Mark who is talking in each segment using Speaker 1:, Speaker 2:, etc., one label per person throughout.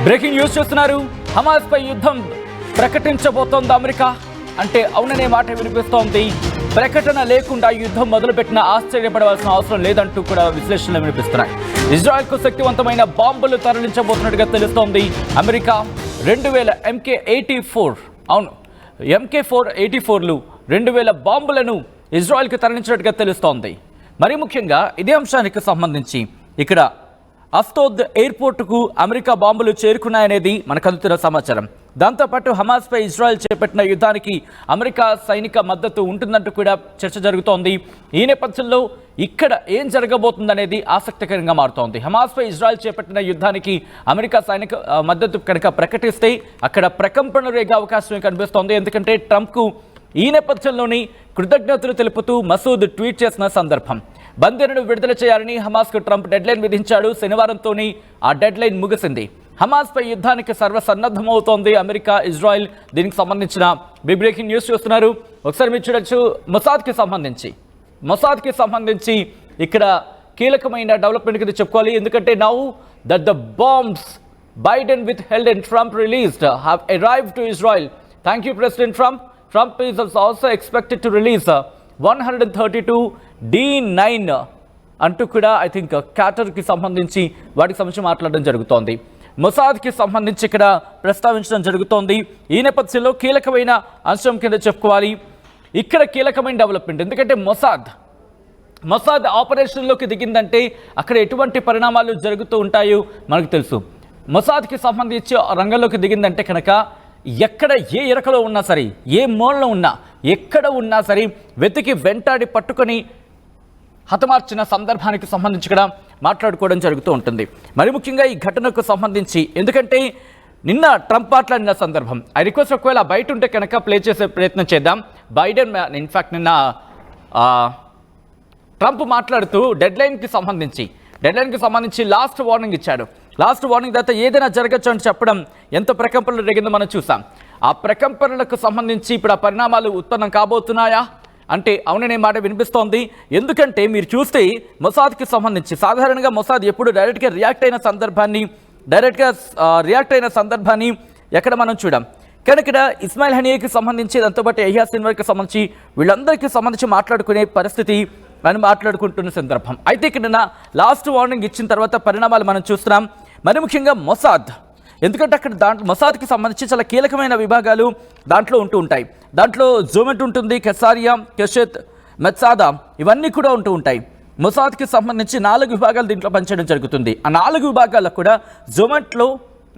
Speaker 1: Breaking news చూస్తున్నారు. Hamas పై యుద్ధం ప్రకటించబోతోంది America అంటే అవుననే మాట వినిపిస్తోంది. ప్రకటన లేకుండా యుద్ధం మొదలుపెట్టిన ఆశ్చర్యపడవలసిన అవసరం లేదంటూ కూడా విశ్లేషణలు వినిపిస్తున్నాయి. ఇజ్రాయెల్కు శక్తివంతమైన బాంబులు తరలించబోతున్నట్టుగా తెలుస్తోంది. అమెరికా 2000 MK-84 అవును MK-84లు 2000 బాంబులను ఇజ్రాయెల్కి తరలించినట్టుగా తెలుస్తోంది. మరి ముఖ్యంగా ఇదే అంశానికి సంబంధించి ఇక్కడ అస్తోద్ ఎయిర్పోర్టుకు అమెరికా బాంబులు చేరుకున్నాయనేది మనకు అందుతున్న సమాచారం. దాంతోపాటు హమాస్పై ఇజ్రాయెల్ చేపట్టిన యుద్ధానికి అమెరికా సైనిక మద్దతు ఉంటుందంటూ కూడా చర్చ జరుగుతోంది. ఈ నేపథ్యంలో ఇక్కడ ఏం జరగబోతుందనేది ఆసక్తికరంగా మారుతోంది. హమాస్పై ఇజ్రాయెల్ చేపట్టిన యుద్ధానికి అమెరికా సైనిక మద్దతు కనుక ప్రకటిస్తే అక్కడ ప్రకంపనలు రేగే అవకాశం కనిపిస్తోంది. ఎందుకంటే ట్రంప్కు ఈ నేపథ్యంలోని కృతజ్ఞతలు తెలుపుతూ మసూద్ ట్వీట్ చేసిన సందర్భం. బందీలను విడుదల చేయాలని హమాస్కు ట్రంప్ డెడ్లైన్ విధించాడు. శనివారంతోనే ఆ డెడ్లైన్ ముగిసింది. హమాస్పై యుద్ధానికి సర్వసన్నద్ధమవుతోంది అమెరికా, ఇజ్రాయెల్. దీనికి సంబంధించిన బిగ్ బ్రేకింగ్ న్యూస్ చూస్తున్నారు. ఒకసారి మీరు చూడొచ్చు. మొసాద్కి సంబంధించి ఇక్కడ కీలకమైన డెవలప్మెంట్ కింద చెప్పుకోవాలి. ఎందుకంటే now that the bombs Biden withheld and Trump released have arrived to Israel. Thank you president Trump. Trump is also expected to release 132 D9 అంటూ కూడా ఐ థింక్ క్యాటర్కి సంబంధించి వాటికి సంబంధించి మాట్లాడడం జరుగుతోంది. మొసాద్కి సంబంధించి ఇక్కడ ప్రస్తావించడం జరుగుతోంది. ఈ నేపథ్యంలో కీలకమైన అంశం కింద చెప్పుకోవాలి. ఇక్కడ కీలకమైన డెవలప్మెంట్. ఎందుకంటే మొసాద్ ఆపరేషన్లోకి దిగిందంటే అక్కడ ఎటువంటి పరిణామాలు జరుగుతూ ఉంటాయో మనకు తెలుసు. మొసాద్కి సంబంధించి రంగంలోకి దిగిందంటే కనుక ఎక్కడ ఏ ఇరకలో ఉన్నా సరే, ఏ మూలలో ఉన్నా, ఎక్కడ ఉన్నా సరే వెతికి వెంటాడి పట్టుకొని హతమార్చిన సందర్భానికి సంబంధించి కూడా మాట్లాడుకోవడం జరుగుతూ ఉంటుంది. మరి ముఖ్యంగా ఈ ఘటనకు సంబంధించి ఎందుకంటే నిన్న ట్రంప్ మాట్లాడిన సందర్భం ఐ రిక్వెస్ట్ ఒకవేళ బయట ఉంటే కనుక ప్లే చేసే ప్రయత్నం చేద్దాం. బైడెన్ ఇన్ఫ్యాక్ట్ నిన్న ట్రంప్ మాట్లాడుతూ డెడ్లైన్కి సంబంధించి లాస్ట్ వార్నింగ్ ఇచ్చాడు. లాస్ట్ వార్నింగ్ తర్వాత ఏదైనా జరగచ్చు అని చెప్పడం ఎంత ప్రకంపనలు రేగిందో మనం చూసాం. ఆ ప్రకంపనలకు సంబంధించి ఇప్పుడు ఆ పరిణామాలు ఉత్పన్నం కాబోతున్నాయా అంటే అవుననే మాట వినిపిస్తోంది. ఎందుకంటే మీరు చూస్తే మొసాద్కి సంబంధించి సాధారణంగా మొసాద్ ఎప్పుడు డైరెక్ట్గా రియాక్ట్ అయిన సందర్భాన్ని ఎక్కడ మనం చూడాం. కానీ ఇక్కడ ఇస్మాయిల్ హనీకి సంబంధించి దాంతోపాటు యహ్యా సిన్వర్కి సంబంధించి వీళ్ళందరికీ సంబంధించి మాట్లాడుకునే పరిస్థితి అని మాట్లాడుకుంటున్న సందర్భం. అయితే ఇక్కడ లాస్ట్ వార్నింగ్ ఇచ్చిన తర్వాత పరిణామాలు మనం చూస్తున్నాం. మరి ముఖ్యంగా మొసాద్, ఎందుకంటే అక్కడ మొసాద్కి సంబంధించి చాలా కీలకమైన విభాగాలు దాంట్లో ఉంటూ ఉంటాయి. దాంట్లో జోమెట్ ఉంటుంది, కెసారియా, కెషెత్, మెత్సాదా ఇవన్నీ కూడా ఉంటూ ఉంటాయి. మొసాద్కి సంబంధించి 4 విభాగాలు దీంట్లో పనిచేయడం జరుగుతుంది. ఆ 4 విభాగాలకు కూడా జోమెట్లో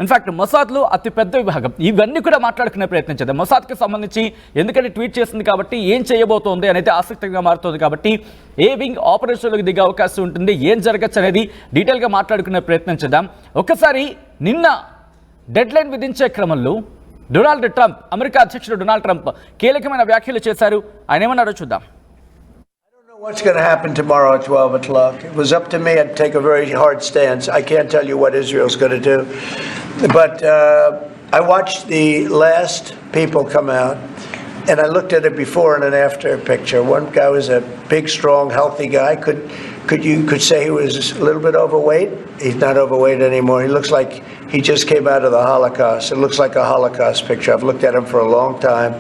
Speaker 1: ఇన్ఫ్యాక్ట్ మొసాద్లో అతి పెద్ద విభాగం. ఇవన్నీ కూడా మాట్లాడుకునే ప్రయత్నం చేద్దాం. మొసాద్కి సంబంధించి ఎందుకంటే ట్వీట్ చేసింది కాబట్టి ఏం చేయబోతోంది అనేది ఆసక్తిగా మారుతుంది. కాబట్టి ఏ వింగ్ ఆపరేషన్లోకి దిగే అవకాశం ఉంటుంది, ఏం జరగచ్చు అనేది డీటెయిల్గా మాట్లాడుకునే ప్రయత్నం చేద్దాం. ఒక్కసారి నిన్న డెడ్లైన్ విధించే క్రమంలో అమెరికా అధ్యక్షుడు డొనాల్డ్ ట్రంప్ కీలకమైన వ్యాఖ్యలు చేశారు. ఆయన ఏమన్నారో చూద్దాం.
Speaker 2: What's going to happen tomorrow at 12 o'clock? It was up to me. I'd take a very hard stance. I can't tell you what Israel's going to do. But I watched the last people come out, and I looked at a before and an after picture. One guy was a big, strong, healthy guy. You could say he was a little bit overweight. He's not overweight anymore. He looks like he just came out of the Holocaust. It looks like a Holocaust picture. I've looked at him for a long time.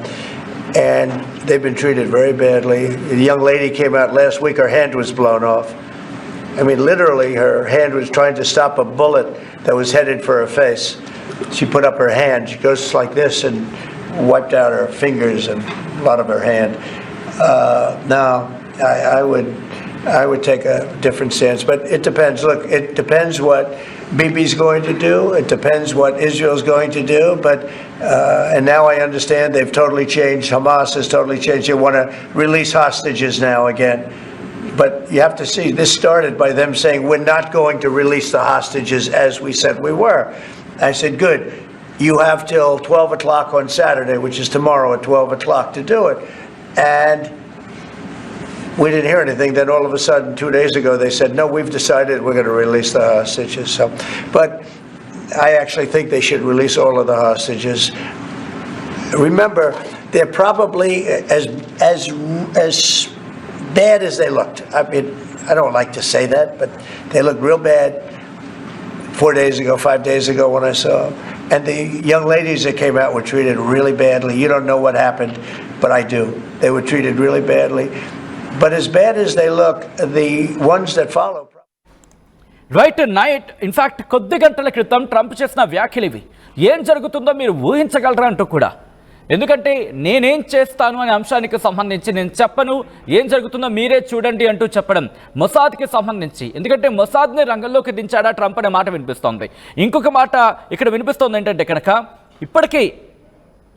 Speaker 2: And they've been treated very badly. The young lady came out last week, her hand was blown off. I mean, literally, her hand was trying to stop a bullet that was headed for her face. She put up her hand, she goes like this and wiped out her fingers and a lot of her hand. Now, I would take a different stance, but it depends. Look, it depends what Bibi's going to do. It depends what Israel's going to do. But and now I understand they've totally changed. Hamas has totally changed. They want to release hostages now again. But you have to see, this started by them saying, we're not going to release the hostages as we said we were. I said, good. You have till 12 o'clock on Saturday, which is tomorrow at 12 o'clock to do it. And we didn't hear anything. Then all of a sudden, 2 days ago, they said, no, we've decided we're going to release the hostages. So, but I actually think they should release all of the hostages. Remember, they're probably as bad as they looked. I mean, I don't like to say that, but they look real bad. 5 days ago when I saw them. And the young ladies that came out were treated really badly. You don't know what happened, but I do. They were treated really badly. But as bad as they look, the ones that follow...
Speaker 1: right night in fact కొద్ది గంటల క్రితం Trump చేసిన వ్యాఖ్యలు ఇవి. ఏం జరుగుతుందో మీరు ఊహించగలరా అంటూ కూడా. ఎందుకంటే నేనేం చేస్తాను అనే అంశానికి సంబంధించి నేను చెప్పను, ఏం జరుగుతుందో మీరే చూడండి అంటూ చెప్పడం మొసాద్కి సంబంధించి. ఎందుకంటే మొసాద్ని రంగంలోకి దించాడా ట్రంప్ అనే మాట వినిపిస్తోంది. ఇంకొక మాట ఇక్కడ వినిపిస్తోంది ఏంటంటే కనుక ఇప్పటికే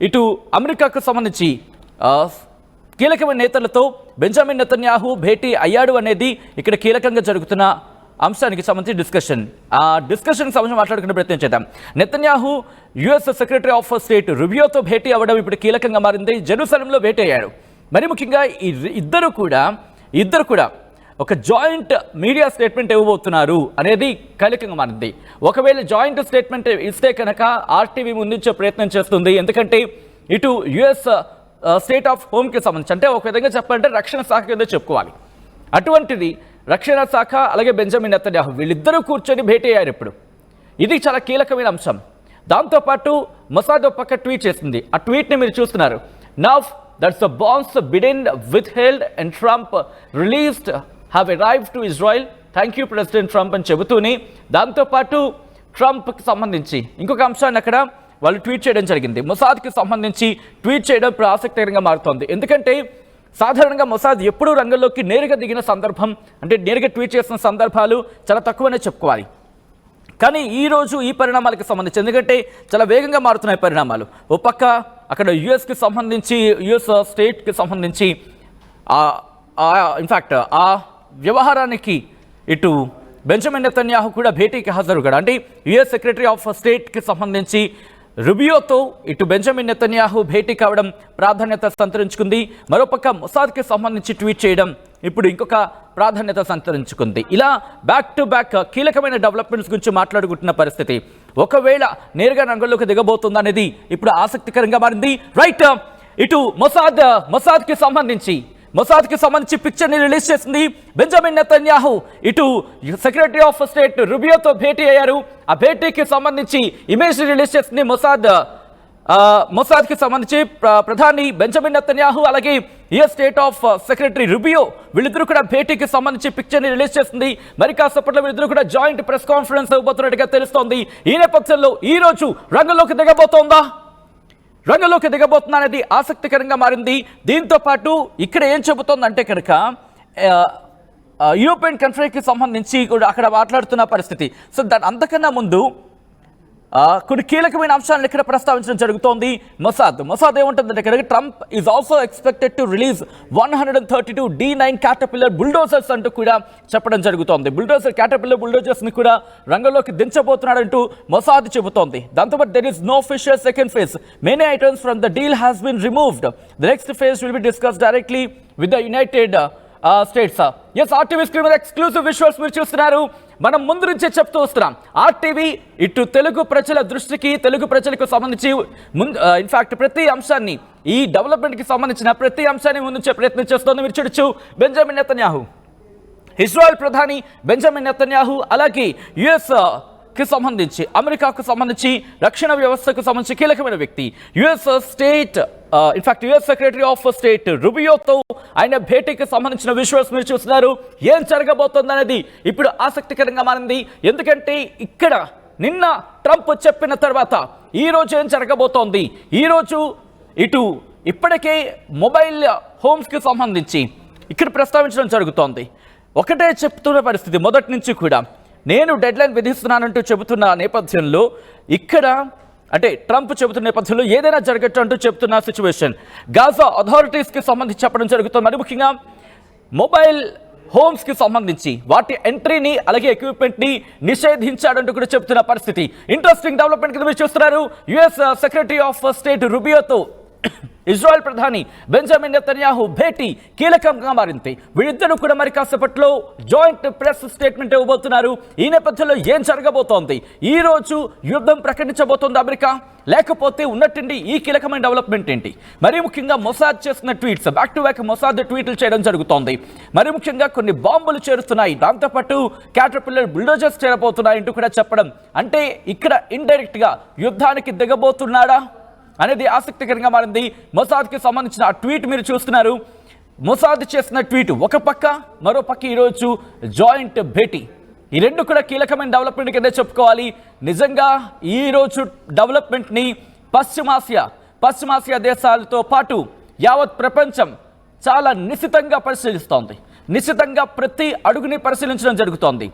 Speaker 1: ఇటు అమెరికాకు సంబంధించి కీలకమైన నేతలతో బెంజమిన్ నెతన్యాహు భేటీ అయ్యాడు అనేది ఇక్కడ కీలకంగా జరుగుతున్న అంశానికి సంబంధించి డిస్కషన్. ఆ డిస్కషన్కి సంబంధించి మాట్లాడుకునే ప్రయత్నం చేద్దాం. Netanyahu US secretary of state రుబియోతో భేటీ అవ్వడం ఇప్పుడు కీలకంగా మారింది. జెరూసలంలో భేటీ అయ్యాడు. మరి ముఖ్యంగా ఈ ఇద్దరు కూడా ఒక జాయింట్ మీడియా స్టేట్మెంట్ ఇవ్వబోతున్నారు అనేది కీలకంగా మారింది. ఒకవేళ జాయింట్ స్టేట్మెంట్ ఇస్తే కనుక ఆర్టీవీ ముందుంచే ప్రయత్నం చేస్తుంది. ఎందుకంటే ఇటు యుఎస్ స్టేట్ ఆఫ్ హోమ్కి సంబంధించి, అంటే ఒక విధంగా చెప్పాలంటే రక్షణ శాఖ కింద చెప్పుకోవాలి. అటువంటిది రక్షణ శాఖ అలాగే బెంజమిన్ నెతన్యాహు వీళ్ళిద్దరూ కూర్చొని భేటీ అయ్యారు ఇప్పుడు. ఇది చాలా కీలకమైన అంశం. దాంతోపాటు మొసాద్ పక్క ట్వీట్ చేసింది. ఆ ట్వీట్ని మీరు చూస్తున్నారు. Now that's the bombs Biden withheld and Trump released have arrived to Israel. Thank you president Trump అని చెబుతూని దాంతోపాటు ట్రంప్కి సంబంధించి ఇంకొక అంశాన్ని అక్కడ వాళ్ళు ట్వీట్ చేయడం జరిగింది. మొసాద్కి సంబంధించి ట్వీట్ చేయడం ఇప్పుడు ఆసక్తికరంగా మారుతోంది. ఎందుకంటే సాధారణంగా మొసాద్ ఎప్పుడూ రంగంలోకి నేరుగా దిగిన సందర్భం, అంటే నేరుగా ట్వీట్ చేసిన సందర్భాలు చాలా తక్కువనే చెప్పుకోవాలి. కానీ ఈరోజు ఈ పరిణామాలకు సంబంధించి, ఎందుకంటే చాలా వేగంగా మారుతున్నాయి పరిణామాలు. ఓ పక్క అక్కడ యుఎస్కి సంబంధించి యుఎస్ స్టేట్కి సంబంధించి ఇన్ఫ్యాక్ట్ ఆ వ్యవహారానికి ఇటు బెంజమిన్ నెతన్యాహు కూడా భేటీకి హాజరు కూడా. అంటే యుఎస్ సెక్రటరీ ఆఫ్ స్టేట్కి సంబంధించి రుబియోతో ఇటు బెంజమిన్ నెతన్యాహు భేటీ కావడం ప్రాధాన్యత సంతరించుకుంది. మరోపక్క మొసాద్కి సంబంధించి ట్వీట్ చేయడం ఇప్పుడు ఇంకొక ప్రాధాన్యత సంతరించుకుంది. ఇలా బ్యాక్ టు బ్యాక్ కీలకమైన డెవలప్మెంట్స్ గురించి మాట్లాడుకుంటున్న పరిస్థితి. ఒకవేళ నేరుగా రంగంలోకి దిగబోతుందా అనేది ఇప్పుడు ఆసక్తికరంగా మారింది. రైట్, ఇటు మొసాద్కి సంబంధించి పిక్చర్ని రిలీజ్ చేసింది బెంజమిన్ నెతన్యాహు. ఇటు సెక్రటరీ ఆఫ్ స్టేట్ రుబియోతో భేటీ అయ్యారు. ఆ భేటీకి సంబంధించి ఇమేజ్ రిలీజ్ చేసింది మొసాద్కి సంబంధించి ప్రధాని బెంజమిన్ నెతన్యాహు అలాగే US state of secretary Rubio వీళ్ళిద్దరూ కూడా భేటీకి సంబంధించి పిక్చర్ని రిలీజ్ చేసింది. మరి కాసేపట్లో వీళ్ళిద్దరూ కూడా జాయింట్ ప్రెస్ కాన్ఫరెన్స్ ఇవ్వబోతున్నట్టుగా తెలుస్తోంది. ఈ నేపథ్యంలో ఈ రోజు రంగంలోకి దిగబోతుందా అనేది ఆసక్తికరంగా మారింది. దీంతో పాటు ఇక్కడ ఏం చెబుతోందంటే కనుక యూరోపియన్ కంట్రీకి సంబంధించి కూడా అక్కడ మాట్లాడుతున్న పరిస్థితి. సో అంతకన్నా ముందు కొన్ని కీలకమైన అంశాలను ఇక్కడ ప్రస్తావించడం జరుగుతోంది. మొసాద్ ఏముంటుందంటే కనుక Trump is also expected to release 132 D9 caterpillar bulldozers అంటూ కూడా చెప్పడం జరుగుతోంది. క్యాటర్పిల్లర్ బుల్డోజర్స్ని కూడా రంగంలోకి దించబోతున్నాడంటూ మొసాద్ చెబుతోంది. దాంతోపాటు there is no further second phase. Many items from the deal has been removed. The next phase will be discussed directly with the United States. Yes, RTV screen మీద exclusive visuals మీరు చూస్తున్నారు. మనం ముందు నుంచే చెప్తూ వస్తున్నాం, ఆర్టీవీ ఇటు తెలుగు ప్రజల దృష్టికి, తెలుగు ప్రజలకు సంబంధించి ఇన్ఫాక్ట్ ప్రతి అంశాన్ని, ఈ డెవలప్మెంట్కి సంబంధించిన ప్రతి అంశాన్ని ముందుంచే ప్రయత్నం చేస్తోంది. మీరు చూడొచ్చు బెంజమిన్ నెతన్యాహు, ఇజ్రాయెల్ ప్రధాని బెంజమిన్ నెతన్యాహు, అలాగే యుఎస్ కి సంబంధించి అమెరికాకు సంబంధించి రక్షణ వ్యవస్థకు సంబంధించి కీలకమైన వ్యక్తి యుఎస్ సెక్రటరీ ఆఫ్ స్టేట్ రుబియోతో ఆయన భేటీకి సంబంధించిన విజువల్స్ మీరు చూస్తున్నారు. ఏం జరగబోతుంది అనేది ఇప్పుడు ఆసక్తికరంగా మారింది. ఎందుకంటే ఇక్కడ నిన్న ట్రంప్ చెప్పిన తర్వాత ఈ రోజు ఏం జరగబోతోంది. ఈరోజు ఇటు ఇప్పటికే మొబైల్ హోమ్స్కి సంబంధించి ఇక్కడ ప్రస్తావించడం జరుగుతోంది. ఒకటే చెప్తున్న పరిస్థితి మొదటి నుంచి కూడా, నేను డెడ్లైన్ విధిస్తున్నానంటూ చెబుతున్న నేపథ్యంలో ఇక్కడ అంటే ట్రంప్ చెబుతున్న నేపథ్యంలో ఏదైనా జరగచ్చు అంటూ చెబుతున్న సిచ్యువేషన్. గాజా అథారిటీస్కి సంబంధించి చెప్పడం జరుగుతుంది. మరి ముఖ్యంగా మొబైల్ హోమ్స్కి సంబంధించి వాటి ఎంట్రీని అలాగే ఎక్విప్మెంట్ని నిషేధించాడంటూ కూడా చెబుతున్న పరిస్థితి. ఇంట్రెస్టింగ్ డెవలప్మెంట్ కింద మీరు చూస్తున్నారు. యుఎస్ సెక్రటరీ ఆఫ్ స్టేట్ రుబియోతో ఇజ్రాయెల్ ప్రధాని బెంజమిన్ నెతన్యాహు భేటీ కీలకంగా మారింది. వీళ్ళిద్దరూ కూడా మరి కాసేపట్లో జాయింట్ ప్రెస్ స్టేట్మెంట్ ఇవ్వబోతున్నారు. ఈ నేపథ్యంలో ఏం జరగబోతోంది? ఈ రోజు యుద్ధం ప్రకటించబోతోంది అమెరికా, లేకపోతే ఉన్నట్టుండి ఈ కీలకమైన డెవలప్మెంట్ ఏంటి? మరీ ముఖ్యంగా మొసాద్ చేస్తున్న tweets, back to back Mossad ట్వీట్లు చేయడం జరుగుతోంది. మరీ ముఖ్యంగా కొన్ని బాంబులు చేరుతున్నాయి, దాంతోపాటు క్యాటర్పిల్లర్ బుల్డోజర్స్ చేరబోతున్నాయి అంటూ కూడా చెప్పడం. అంటే ఇక్కడ ఇండైరెక్ట్ గా యుద్ధానికి దిగబోతున్నాడా అనేది ఆసక్తికరంగా మారింది. మొసాద్కి సంబంధించిన ఆ ట్వీట్ మీరు చూస్తున్నారు. మొసాద్ చేసిన ట్వీట్ ఒక పక్క, మరో పక్క ఈరోజు జాయింట్ భేటీ. ఈ రెండు కూడా కీలకమైన డెవలప్మెంట్ కింద చెప్పుకోవాలి. నిజంగా ఈరోజు డెవలప్మెంట్ని పశ్చిమాసియా దేశాలతో పాటు యావత్ ప్రపంచం చాలా నిశితంగా పరిశీలిస్తోంది. నిశితంగా ప్రతి అడుగుని పరిశీలించడం జరుగుతోంది.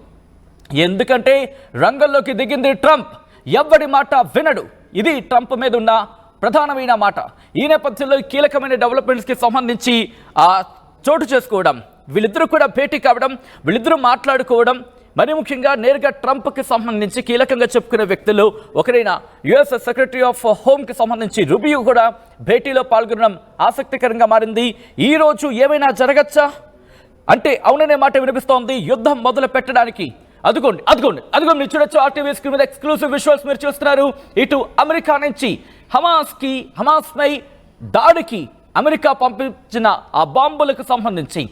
Speaker 1: ఎందుకంటే రంగంలోకి దిగింది ట్రంప్. ఎవ్వడి మాట వినడు. ఇది ట్రంప్ మీద ఉన్న ప్రధానమైన మాట. ఈ నేపథ్యంలో కీలకమైన డెవలప్మెంట్స్కి సంబంధించి చోటు చేసుకోవడం, వీళ్ళిద్దరూ కూడా భేటీ కావడం, వీళ్ళిద్దరూ మాట్లాడుకోవడం, మరి ముఖ్యంగా నేరుగా ట్రంప్కి సంబంధించి కీలకంగా చెప్పుకునే వ్యక్తులు ఒకరైన యుఎస్ సెక్రటరీ ఆఫ్ హోమ్కి సంబంధించి రూబియో కూడా భేటీలో పాల్గొనడం ఆసక్తికరంగా మారింది. ఈ రోజు ఏమైనా జరగచ్చా అంటే అవుననే మాట వినిపిస్తోంది. యుద్ధం మొదలు పెట్టడానికి అదిగోండి మీరు చూడొచ్చు. ఆర్టీవీ స్క్రీన్ మీద ఎక్స్క్లూసివ్ విజువల్స్ మీరు చూస్తున్నారు. ఇటు అమెరికా నుంచి హమాస్పై దాడికి అమెరికా పంపించిన ఆ బాంబులకు సంబంధించి,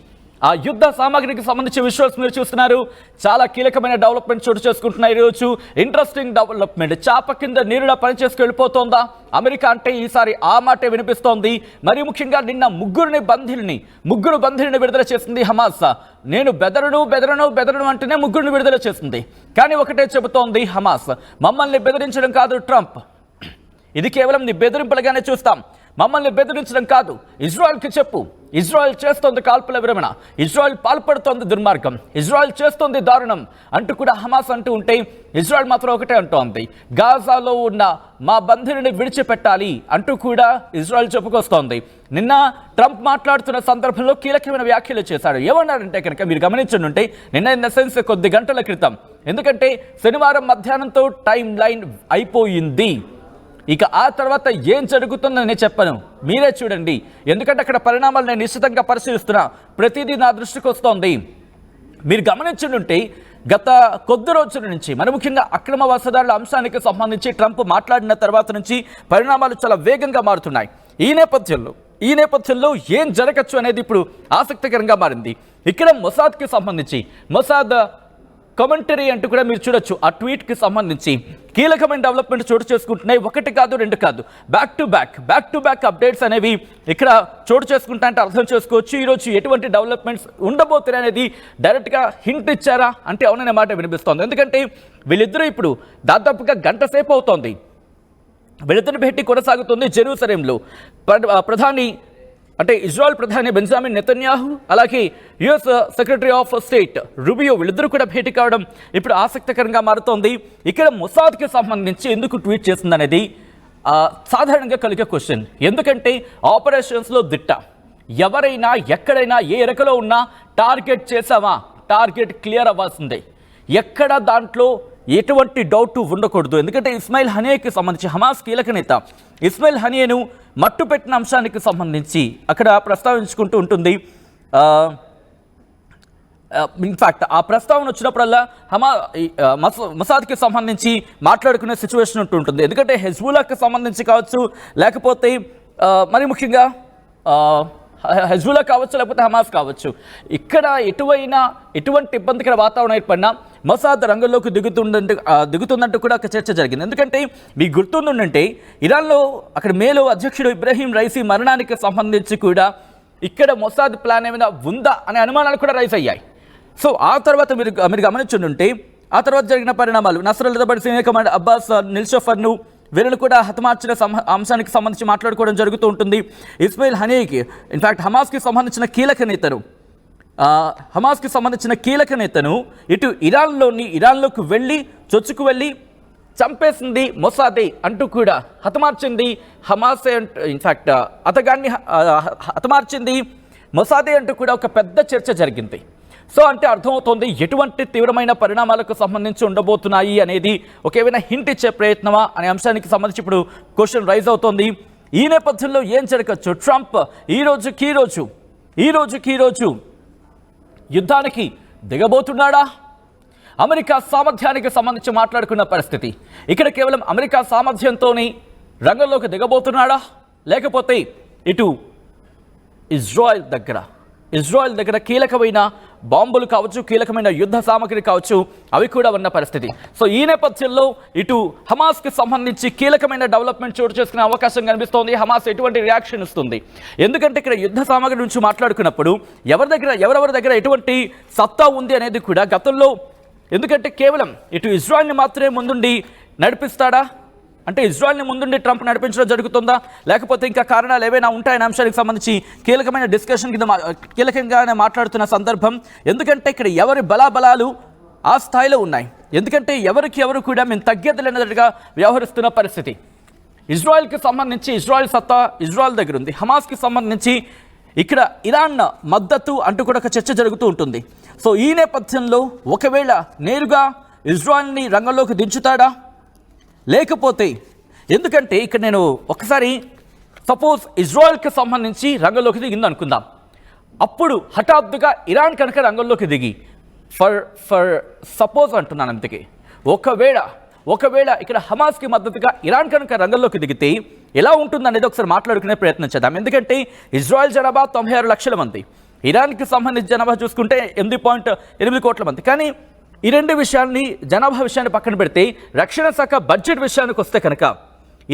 Speaker 1: ఆ యుద్ధ సామాగ్రికి సంబంధించి విజువల్స్ మీరు చూస్తున్నారు. చాలా కీలకమైన డెవలప్మెంట్ చోటు చేసుకుంటున్నాయి ఈరోజు. Interesting development. చాప కింద నీరులా పనిచేసుకు వెళ్ళిపోతోందా అమెరికా అంటే ఈసారి ఆ మాటే వినిపిస్తోంది. మరి ముఖ్యంగా నిన్న ముగ్గురు బంధీలను విడుదల చేసింది హమాస్. నేను బెదరను అంటేనే ముగ్గురిని విడుదల చేసింది. కానీ ఒకటే చెబుతోంది హమాస్, మమ్మల్ని బెదిరించడం కాదు ట్రంప్, ఇది కేవలం నీ బెదిరింపులుగానే చూస్తాం, మమ్మల్ని బెదిరించడం కాదు, ఇజ్రాయెల్కి చెప్పు, ఇజ్రాయెల్ చేస్తోంది కాల్పుల విరమణ, ఇజ్రాయెల్ పాల్పడుతోంది దుర్మార్గం, ఇజ్రాయెల్ చేస్తోంది దారుణం అంటూ కూడా హమాస్ అంటూ ఉంటే, ఇజ్రాయెల్ మాత్రం ఒకటే అంటోంది, గాజాలో ఉన్న మా బంధువుని విడిచిపెట్టాలి అంటూ కూడా ఇజ్రాయెల్ చెప్పుకొస్తోంది. నిన్న ట్రంప్ మాట్లాడుతున్న సందర్భంలో కీలకమైన వ్యాఖ్యలు చేశాడు. ఏమన్నారంటే కనుక మీరు గమనించుంటే, నిన్న ఇన్ ద సెన్స్ కొద్ది గంటల క్రితం, ఎందుకంటే శనివారం మధ్యాహ్నంతో టైం లైన్ అయిపోయింది, ఇక ఆ తర్వాత ఏం జరుగుతుందని నేను చెప్పను, మీరే చూడండి. ఎందుకంటే అక్కడ పరిణామాలు నేను నిశ్చితంగా పరిశీలిస్తున్నా, ప్రతిదీ నా దృష్టికి వస్తోంది. మీరు గమనించుంటే గత కొద్ది రోజుల నుంచి మరి ముఖ్యంగా అక్రమ వలసదారుల అంశానికి సంబంధించి ట్రంప్ మాట్లాడిన తర్వాత నుంచి పరిణామాలు చాలా వేగంగా మారుతున్నాయి. ఈ నేపథ్యంలో ఏం జరగచ్చు అనేది ఇప్పుడు ఆసక్తికరంగా మారింది. ఇక్కడ మొసాద్కి సంబంధించి మొసాద్ కమెంటరీ అంటూ కూడా మీరు చూడొచ్చు. ఆ ట్వీట్కి సంబంధించి కీలకమైన డెవలప్మెంట్ చోటు చేసుకుంటున్నాయి. ఒకటి కాదు, రెండు కాదు, బ్యాక్ టు బ్యాక్ అప్డేట్స్ అనేవి ఇక్కడ చోటు చేసుకుంటా అంటే అర్థం చేసుకోవచ్చు. ఈరోజు ఎటువంటి డెవలప్మెంట్స్ ఉండబోతున్నాయి అనేది డైరెక్ట్గా హింట్ ఇచ్చారా అంటే అవుననే మాట వినిపిస్తోంది. ఎందుకంటే వీళ్ళిద్దరూ ఇప్పుడు దాదాపుగా గంట సేపు అవుతోంది, వీళ్ళిద్దరి భేటీ కొనసాగుతుంది. జెరూసలేంలో ప్రధాని అంటే ఇజ్రాయెల్ ప్రధాని బెంజమిన్ నెతన్యాహు, అలాగే US secretary of state Rubio, వీళ్ళిద్దరూ కూడా భేటీ కావడం ఇప్పుడు ఆసక్తికరంగా మారుతోంది. ఇక్కడ మొసాద్కి సంబంధించి ఎందుకు ట్వీట్ చేస్తుందనేది సాధారణంగా కలిగే క్వశ్చన్. ఎందుకంటే ఆపరేషన్స్లో దిట్ట, ఎవరైనా ఎక్కడైనా ఏ ఎరకలో ఉన్నా టార్గెట్ చేసామా, టార్గెట్ క్లియర్ అవ్వాల్సిందే, ఎక్కడ దాంట్లో ఎటువంటి డౌట్ ఉండకూడదు. ఎందుకంటే ఇస్మాయిల్ హనియాకి సంబంధించి హమాస్ కీలక నేత ఇస్మాయిల్ హనియాను మట్టు పెట్టిన అంశానికి సంబంధించి అక్కడ ప్రస్తావించుకుంటూ ఉంటుంది. ఇన్ఫ్యాక్ట్ ఆ ప్రస్తావన వచ్చినప్పుడల్లా మొసాద్కి సంబంధించి మాట్లాడుకునే సిచ్యువేషన్ ఉంటుంటుంది. ఎందుకంటే హెజ్బుల్లాకి సంబంధించి కావచ్చు, లేకపోతే మరి ముఖ్యంగా హెజ్బుల్లా కావచ్చు, లేకపోతే హమాస్ కావచ్చు, ఇక్కడ ఎటువంటి ఇబ్బందికర వాతావరణం ఏర్పడినా మొసాద్ రంగంలోకి దిగుతుందంటూ కూడా ఒక చర్చ జరిగింది. ఎందుకంటే మీకు గుర్తుందంటే ఇరాన్లో అక్కడ మేలో అధ్యక్షుడు ఇబ్రహీం రైసీ మరణానికి సంబంధించి కూడా ఇక్కడ మొసాద్ ప్లాన్ ఏమైనా ఉందా అనే అనుమానాలు కూడా రైజ్ అయ్యాయి. సో ఆ తర్వాత మీరు గమనించుంటే ఆ తర్వాత జరిగిన పరిణామాలు, నస్రల్లా దబర్ సీనియర్ కమాండర్ అబ్బాస్ నిల్షఫర్ను వీళ్ళను కూడా హతమార్చిన అంశానికి సంబంధించి మాట్లాడుకోవడం జరుగుతూ ఉంటుంది. ఇస్మాయిల్ హనియాకి ఇన్ఫ్యాక్ట్ హమాస్కి సంబంధించిన కీలక నేతను ఇటు ఇరాన్లోకి చొచ్చుకు వెళ్ళి చంపేసింది మొసాదే అంటూ కూడా హతమార్చింది హమాసే, ఇన్ఫ్యాక్ట్ అతగాన్ని హతమార్చింది మొసాదే అంటూ కూడా ఒక పెద్ద చర్చ జరిగింది. సో అంటే అర్థమవుతోంది ఎటువంటి తీవ్రమైన పరిణామాలకు సంబంధించి ఉండబోతున్నాయి అనేది ఒక ఏమైనా హింట్ ఇచ్చే ప్రయత్నమా అనే అంశానికి సంబంధించి ఇప్పుడు క్వశ్చన్ రైజ్ అవుతోంది. ఈ నేపథ్యంలో ఏం జరగచ్చు? ట్రంప్ ఈ రోజుకి యుద్ధానికి దిగబోతున్నాడా? అమెరికా సామర్థ్యానికి సంబంధించి మాట్లాడుకున్న పరిస్థితి. ఇక్కడ కేవలం అమెరికా సామర్థ్యంతోనే రంగంలోకి దిగబోతున్నాడా, లేకపోతే ఇటు ఇజ్రాయెల్ దగ్గర కీలకమైన బాంబులు కావచ్చు, కీలకమైన యుద్ధ సామగ్రి కావచ్చు, అవి కూడా ఉన్న పరిస్థితి. సో ఈ నేపథ్యంలో ఇటు హమాస్కి సంబంధించి కీలకమైన డెవలప్మెంట్ చోటు చేసుకునే అవకాశం కనిపిస్తోంది. హమాస్ ఎటువంటి రియాక్షన్ ఇస్తుంది? ఎందుకంటే ఇక్కడ యుద్ధ సామగ్రి నుంచి మాట్లాడుకున్నప్పుడు ఎవరెవరి దగ్గర ఎటువంటి సత్తా ఉంది అనేది కూడా గతంలో, ఎందుకంటే కేవలం ఇటు ఇజ్రాయెల్ని మాత్రమే ముందుండి నడిపిస్తాడా, అంటే ఇజ్రాయెల్ని ముందుండి ట్రంప్ నడిపించడం జరుగుతుందా, లేకపోతే ఇంకా కారణాలు ఏవైనా ఉంటాయనే అంశానికి సంబంధించి కీలకమైన డిస్కషన్ కింద కీలకంగానే మాట్లాడుతున్న సందర్భం. ఎందుకంటే ఇక్కడ ఎవరి బలాబలాలు ఆ స్థాయిలో ఉన్నాయి. ఎందుకంటే ఎవరు కూడా మేము తగ్గేది లేనట్టుగా వ్యవహరిస్తున్న పరిస్థితి. ఇజ్రాయెల్కి సంబంధించి ఇజ్రాయెల్ సత్తా ఇజ్రాయెల్ దగ్గర ఉంది. హమాస్కి సంబంధించి ఇక్కడ ఇరాన్ మద్దతు అంటూ కూడా ఒక చర్చ జరుగుతూ ఉంటుంది. సో ఈ నేపథ్యంలో ఒకవేళ నేరుగా ఇజ్రాయెల్ని రంగంలోకి దించుతాడా, లేకపోతే, ఎందుకంటే ఇక్కడ నేను ఒకసారి సపోజ్ ఇజ్రాయెల్కి సంబంధించి రంగంలోకి దిగింది అనుకుందాం. అప్పుడు హఠాత్తుగా ఇరాన్ కనుక రంగంలోకి దిగి ఫర్ సపోజ్ అంటున్నాను అంతకే, ఒకవేళ ఇక్కడ హమాస్కి మద్దతుగా ఇరాన్ కనుక రంగంలోకి దిగితే ఎలా ఉంటుందనేది ఒకసారి మాట్లాడుకునే ప్రయత్నం చేద్దాం. ఎందుకంటే ఇజ్రాయెల్ జనాభా 96 లక్షల మంది, ఇరాన్కి సంబంధించి జనాభా చూసుకుంటే 8.8 కోట్ల మంది. కానీ ఈ రెండు విషయాన్ని, జనాభా విషయాన్ని పక్కన పెడితే రక్షణ శాఖ బడ్జెట్ విషయానికి వస్తే కనుక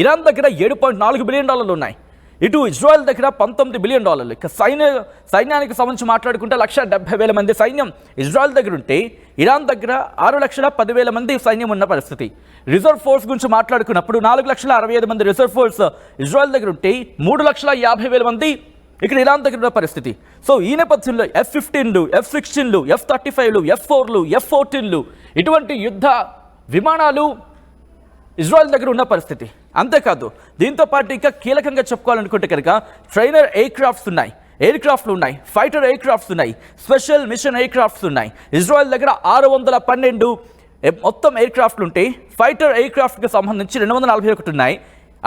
Speaker 1: ఇరాన్ దగ్గర $7.4 బిలియన్ ఉన్నాయి, ఇటు ఇజ్రాయెల్ దగ్గర $19 బిలియన్. ఇక సైన్యానికి సంబంధించి మాట్లాడుకుంటే 1,70,000 మంది సైన్యం ఇజ్రాయెల్ దగ్గర ఉంటే ఇరాన్ దగ్గర 6,10,000 మంది సైన్యం ఉన్న పరిస్థితి. రిజర్వ్ ఫోర్స్ గురించి మాట్లాడుకున్నప్పుడు 4,65,000 మంది రిజర్వ్ ఫోర్స్ ఇజ్రాయెల్ దగ్గర ఉంటే 3,50,000 మంది ఇక్కడ ఇరాన్ దగ్గర ఉన్న పరిస్థితి. సో ఈ నేపథ్యంలో F-15లు, F-16లు, F-35లు, F-4లు, F-14లు ఇటువంటి యుద్ధ విమానాలు ఇజ్రాయెల్ దగ్గర ఉన్న పరిస్థితి. అంతేకాదు దీంతో పాటు ఇంకా కీలకంగా చెప్పుకోవాలనుకుంటే కనుక ట్రైనర్ ఎయిర్క్రాఫ్ట్లు ఉన్నాయి, ఫైటర్ ఎయిర్క్రాఫ్ట్స్ ఉన్నాయి, స్పెషల్ మిషన్ ఎయిర్క్రాఫ్ట్స్ ఉన్నాయి. ఇజ్రాయెల్ దగ్గర 612 మొత్తం ఎయిర్క్రాఫ్ట్లు ఉంటే ఫైటర్ ఎయిర్క్రాఫ్ట్కి సంబంధించి 241 ఉన్నాయి.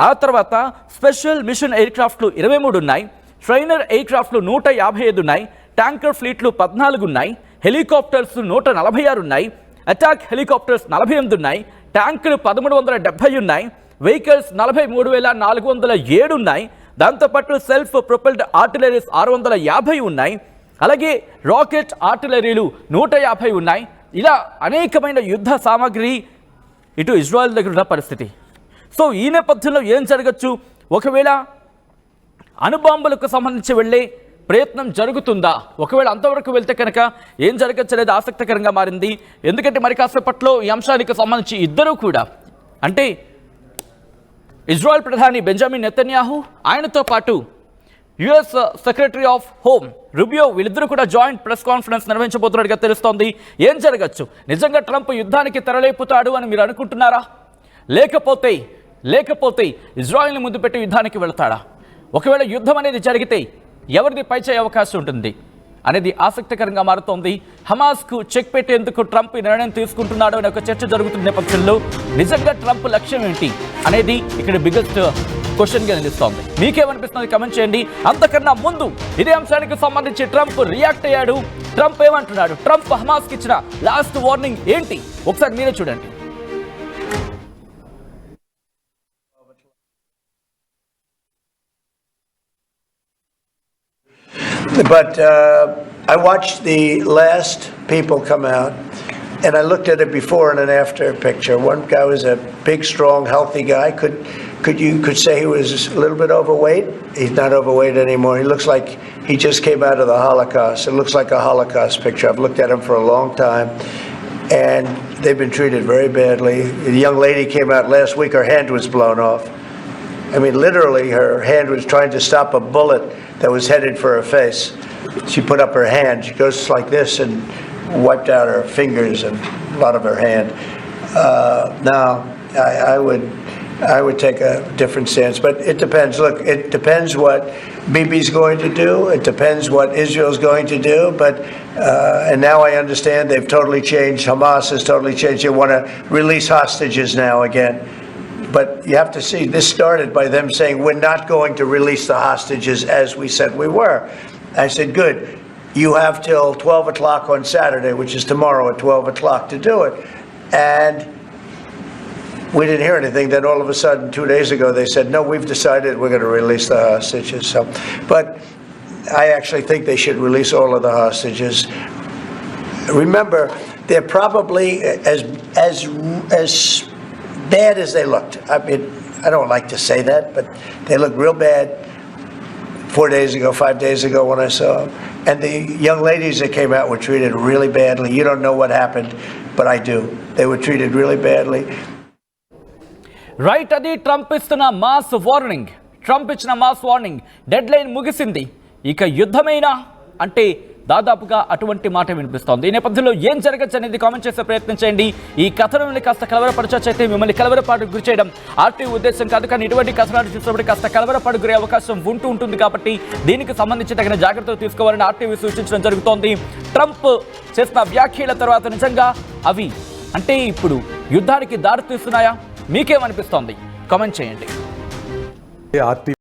Speaker 1: ఆ తర్వాత స్పెషల్ మిషన్ ఎయిర్క్రాఫ్ట్లు 23 ఉన్నాయి, ట్రైనర్ ఎయిర్క్రాఫ్ట్లు 155 ఉన్నాయి, ట్యాంకర్ ఫ్లీట్లు 14 ఉన్నాయి, హెలికాప్టర్స్ 146 ఉన్నాయి, అటాక్ హెలికాప్టర్స్ 48 ఉన్నాయి, ట్యాంకులు 1370 ఉన్నాయి, వెహికల్స్ 43,407 ఉన్నాయి. దాంతోపాటు సెల్ఫ్ ప్రొపెల్డ్ ఆర్టిలరీస్ 650 ఉన్నాయి, అలాగే రాకెట్ ఆర్టిలరీలు 150 ఉన్నాయి. ఇలా అనేకమైన యుద్ధ సామాగ్రి ఇటు ఇజ్రాయెల్ దగ్గర ఉన్న పరిస్థితి. సో ఈ నేపథ్యంలో ఏం జరగచ్చు? ఒకవేళ అణుబాంబులకు సంబంధించి వెళ్ళే ప్రయత్నం జరుగుతుందా? ఒకవేళ అంతవరకు వెళ్తే కనుక ఏం జరగచ్చు అనేది ఆసక్తికరంగా మారింది. ఎందుకంటే మరి కాసేపట్లో ఈ అంశానికి సంబంధించి ఇద్దరూ కూడా, అంటే ఇజ్రాయెల్ ప్రధాని బెంజమిన్ నెతన్యాహు, ఆయనతో పాటు US secretary of home Rubio, వీళ్ళిద్దరూ కూడా జాయింట్ ప్రెస్ కాన్ఫరెన్స్ నిర్వహించబోతున్నట్టుగా తెలుస్తోంది. ఏం జరగచ్చు? నిజంగా ట్రంప్ యుద్ధానికి తెరలేపుతాడు అని మీరు అనుకుంటున్నారా, లేకపోతే ఇజ్రాయెల్ని ముందు పెట్టి యుద్ధానికి వెళతాడా? ఒకవేళ యుద్ధం అనేది జరిగితే ఎవరిది పైచే అవకాశం ఉంటుంది అనేది ఆసక్తికరంగా మారుతోంది. హమాస్కు చెక్ పెట్టేందుకు ట్రంప్ ఈ నిర్ణయం తీసుకుంటున్నాడు అనే ఒక చర్చ జరుగుతున్న నేపథ్యంలో నిజంగా ట్రంప్ లక్ష్యం ఏంటి అనేది ఇక్కడ బిగ్గెస్ట్ క్వశ్చన్గా నిలుస్తోంది. మీకేమనిపిస్తుంది కమెంట్ చేయండి. అంతకన్నా ముందు ఇదే అంశానికి సంబంధించి ట్రంప్ రియాక్ట్ అయ్యాడు. ట్రంప్ ఏమంటున్నాడు? ట్రంప్ హమాస్కి ఇచ్చిన లాస్ట్ వార్నింగ్ ఏంటి? ఒకసారి మీరే చూడండి.
Speaker 2: But I watched the last people come out, and I looked at it before and an after picture. One guy was a big, strong, healthy guy. You could say he was a little bit overweight. He's not overweight anymore. He looks like he just came out of the Holocaust. It looks like a Holocaust picture. I've looked at him for a long time, and they've been treated very badly. The young lady came out last week. Her hand was blown off. I mean, literally, her hand was trying to stop a bullet that was headed for her face. She put up her hand. She goes like this and wiped out her fingers and a lot of her hand. Now, I would take a different stance, but it depends. Look, it depends what Bibi's going to do. It depends what Israel's going to do. But and now I understand they've totally changed. Hamas has totally changed. They want to release hostages now again. But you have to see, this started by them saying, we're not going to release the hostages as we said we were. I said, good. You have till 12 o'clock on Saturday, which is tomorrow at 12 o'clock, to do it. And we didn't hear anything. Then all of a sudden, 2 days ago, they said, no, we've decided we're going to release the hostages. So, but I actually think they should release all of the hostages. Remember, they're probably as bad as they looked. I mean, I don't like to say that, but they look real bad 4 days ago, 5 days ago when I saw them. And the young ladies that came out were treated really badly. You don't know what happened, but I do. They were treated really badly.
Speaker 1: Right, అది Trump ఇస్తున్న mass warning. Trump ఇచ్చిన mass warning dead line ముగిసింది, ఇక యుద్ధమైనా అంటే దాదాపుగా అటువంటి మాట వినిపిస్తోంది. ఈ నేపథ్యంలో ఏం జరగచ్చు అనేది కామెంట్ చేసే ప్రయత్నం చేయండి. ఈ కథనాన్ని కాస్త కలవరపరచైతే మిమ్మల్ని కలవరపాటుకు గురి చేయడం ఆర్టీ ఉద్దేశం కాదు, కానీ ఇటువంటి కథనాలు చూసినప్పుడు కాస్త కలవరపాటుకు గురే అవకాశం ఉంటుంది కాబట్టి దీనికి సంబంధించి తగిన జాగ్రత్తలు తీసుకోవాలని ఆర్టీవీ సూచించడం జరుగుతోంది. ట్రంప్ చేసిన వ్యాఖ్యల తర్వాత నిజంగా అవి అంటే ఇప్పుడు యుద్ధానికి దారి తీస్తున్నాయా? మీకేమనిపిస్తోంది? కామెంట్ చేయండి.